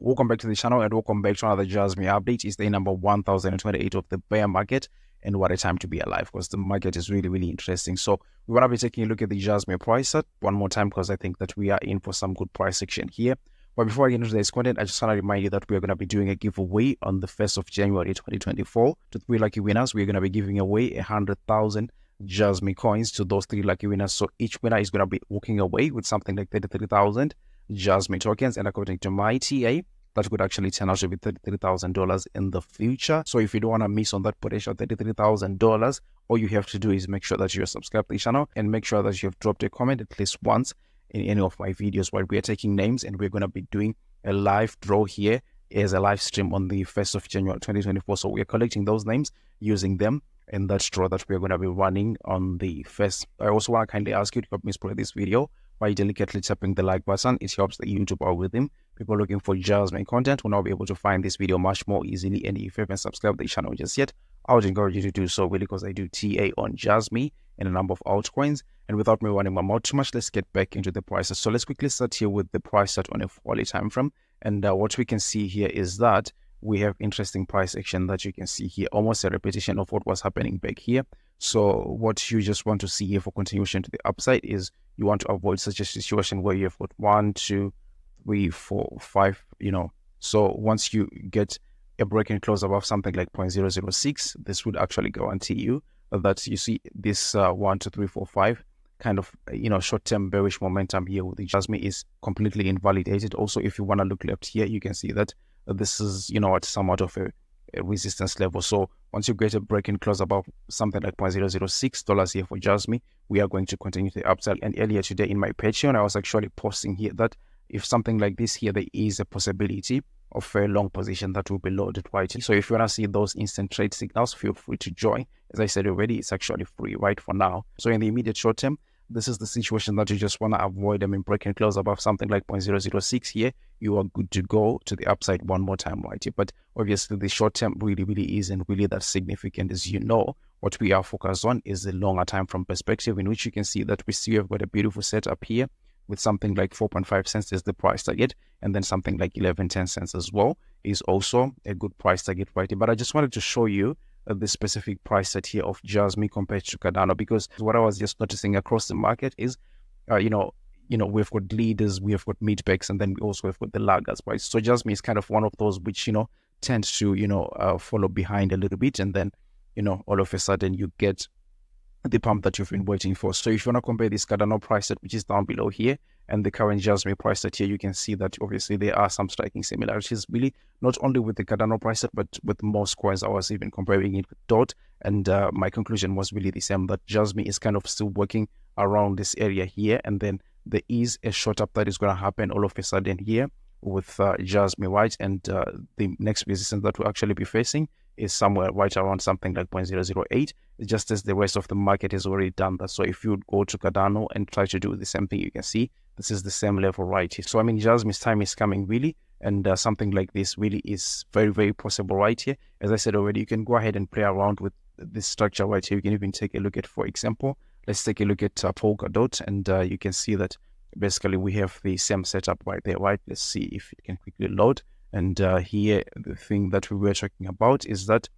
welcome back to the channel and welcome back to another Jasmy update. It's day number 1028 of the bear market, and what a time to be alive because the market is really interesting. So we want to be taking a look at the Jasmy price set one more time because I think that we are in for some good price action here. But before I get into today's content, I just want to remind you that we are going to be doing a giveaway on the 1st of January 2024 to 3 lucky winners. We're going to be giving away 100,000 Jasmy coins to those 3 lucky winners. So each winner is going to be walking away with something like 33,000 Jasmy tokens, and according to my TA, that could actually turn out to be $33,000 in the future. So if you don't want to miss on that potential $33,000, all you have to do is make sure that you're subscribed to the channel and make sure that you've dropped a comment at least once in any of my videos where we are taking names, and we're going to be doing a live draw here as a live stream on the 1st of January 2024. So we are collecting those names, using them in that draw that we're going to be running on the 1st. I also want to kindly ask you to help me spread this video by delicately tapping the like button. It helps the YouTube algorithm. People looking for Jasmy content will now be able to find this video much more easily. And if you haven't subscribed to the channel just yet, I would encourage you to do so, really, because I do TA on Jasmy and a number of altcoins. And without me running my mouth too much, let's get back into the prices. So let's quickly start here with the price set on a 4-hourly time frame. And what we can see here is that we have interesting price action that you can see here, almost a repetition of what was happening back here. So what you just want to see here for continuation to the upside is you want to avoid such a situation where you have got 1, 2, 3, 4, 5, So once you get a break and close above something like 0.006, this would actually guarantee you that you see this 1, 2, 3, 4, 5 kind of short-term bearish momentum here with the Jasmy is completely invalidated. Also, if you want to look left here, you can see that this is at somewhat of a resistance level. So once you get a break and close above something like $0.006 here for Jasmy, we are going to continue the upside. And earlier today in my Patreon, I was actually posting here that if something like this here, there is a possibility of a long position that will be loaded right. So if you want to see those instant trade signals, feel free to join. As I said already, it's actually free right for now. So in the immediate short term, this is the situation that you just want to avoid. I mean, break and close above something like 0.006 here, you are good to go to the upside one more time right here. But obviously the short term really isn't really that significant. As you know, what we are focused on is the longer time from perspective, in which you can see that we still have got a beautiful setup here with something like 4.5 cents is the price target, and then something like 11.10 cents as well is also a good price target right here. But I just wanted to show you the specific price set here of Jasmy compared to Cardano, because what I was just noticing across the market is we've got leaders, we have got mid-backs, and then we also have got the laggers, right? So Jasmy is kind of one of those which tends to follow behind a little bit, and then all of a sudden you get the pump that you've been waiting for. So if you want to compare this Cardano price set, which is down below here, and the current Jasmy price set here, you can see that obviously there are some striking similarities, really, not only with the Cardano price set, but with most coins. I was even comparing it with DOT, and my conclusion was really the same, that Jasmy is kind of still working around this area here, and then there is a short up that is going to happen all of a sudden here with Jasmy, right? And the next resistance that we'll actually be facing is somewhere right around something like 0.008, just as the rest of the market has already done that. So if you would go to Cardano and try to do the same thing, you can see this is the same level right here. So I mean, Jasmy's time is coming really, and something like this really is very possible right here. As I said already, you can go ahead and play around with this structure right here. You can even take a look at, for example, let's take a look at Polkadot, and you can see that basically we have the same setup right there, right? Let's see if it can quickly load. And here, the thing that we were talking about is that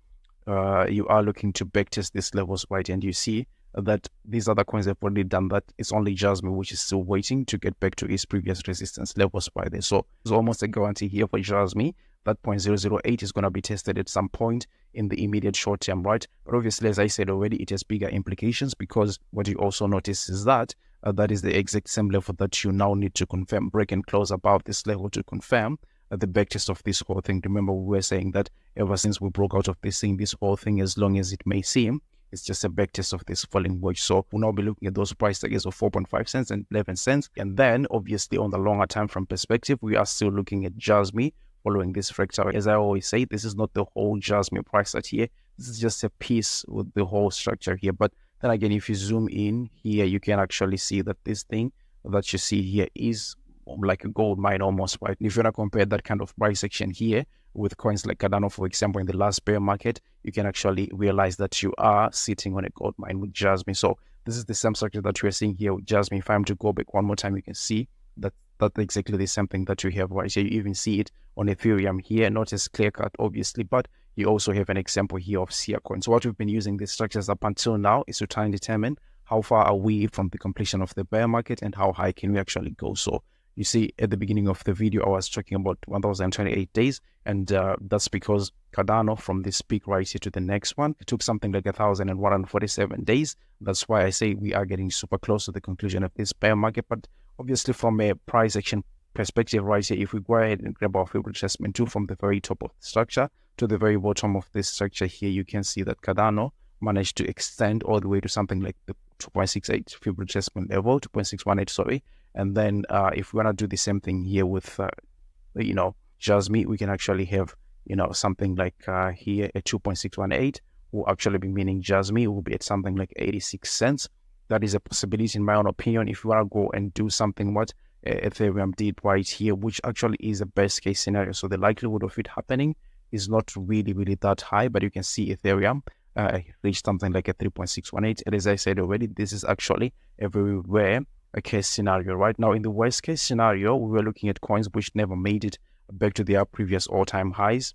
you are looking to backtest these levels, right? And you see that these other coins have already done that. It's only Jasmy which is still waiting to get back to its previous resistance levels right there. So it's almost a guarantee here for Jasmy that 0.008 is going to be tested at some point in the immediate short term, right? But obviously, as I said already, it has bigger implications, because what you also notice is that that is the exact same level that you now need to confirm, break and close above this level to confirm the backtest of this whole thing. Remember, we were saying that ever since we broke out of this thing, this whole thing, as long as it may seem, it's just a backtest of this falling wedge. So we'll now be looking at those price targets of 4.5 cents and 11 cents. And then obviously on the longer time from perspective, we are still looking at Jasmy following this fractal. As I always say, this is not the whole Jasmy price set here. This is just a piece with the whole structure here. But then again, if you zoom in here, you can actually see that this thing that you see here is like a gold mine almost, right? If you want to compare that kind of price action here with coins like Cardano, for example, in the last bear market, you can actually realize that you are sitting on a gold mine with Jasmy. So this is the same structure that we're seeing here with Jasmy. If I'm to go back one more time, you can see that That's exactly the same thing that you have right here. You even see it on Ethereum here, not as clear cut, obviously, but you also have an example here of Sia coin. So what we've been using these structures up until now is to try and determine how far are we from the completion of the bear market and how high can we actually go. So you see at the beginning of the video, I was talking about 1,028 days, and that's because Cardano from this peak right here to the next one, it took something like 1,147 days. That's why I say we are getting super close to the conclusion of this bear market. But obviously from a price action perspective right here, if we go ahead and grab our favorite adjustment tool from the very top of the structure to the very bottom of this structure here, you can see that Cardano managed to extend all the way to something like the 2.68 Fibonacci adjustment level, 2.618, sorry. And then if we want to do the same thing here with, Jasmy, we can actually have, something like here at 2.618 will actually be meaning Jasmy will be at something like 86 cents. That is a possibility in my own opinion. If you want to go and do something what Ethereum did right here, which actually is a best case scenario. So the likelihood of it happening is not really, really that high, but you can see Ethereum reached something like a 3.618. And as I said already, this is actually a very rare case scenario. Right now, in the worst case scenario, we were looking at coins which never made it back to their previous all-time highs.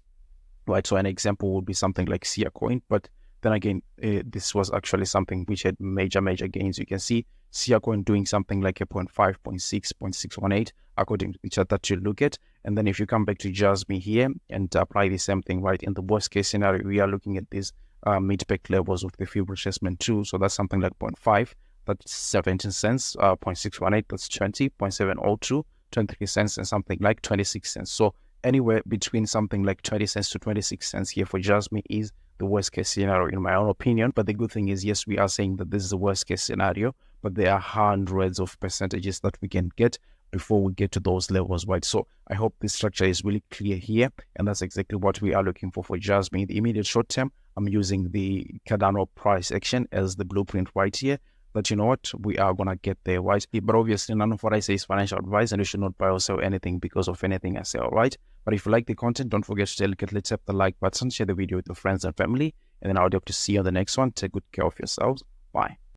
Right, so an example would be something like Sia coin, but then again, this was actually something which had major gains. You can see Sia coin doing something like a 0.5, 0.6, 0.618 according to the chart that you look at. And then if you come back to Jasmy here and apply the same thing, right, in the worst case scenario, we are looking at these mid-back levels of the Fibonacci adjustment too. So that's something like 0.5, that's 17 cents, 0.618, that's 20, 0.702, 23 cents, and something like 26 cents. So anywhere between something like 20 cents to 26 cents here for Jasmy is the worst case scenario in my own opinion. But the good thing is, yes, we are saying that this is the worst case scenario, but there are hundreds of percentages that we can get before we get to those levels, right? So I hope this structure is really clear here, and that's exactly what we are looking for Jasmy. In the immediate short term, I'm using the Cardano price action as the blueprint right here. But you know what, we are gonna get there, right? But obviously none of what I say is financial advice, and you should not buy or sell anything because of anything I say, all right? But if you like the content, don't forget to delicately tap the like button, share the video with your friends and family, and then I'll hope to see you on the next one. Take good care of yourselves. Bye.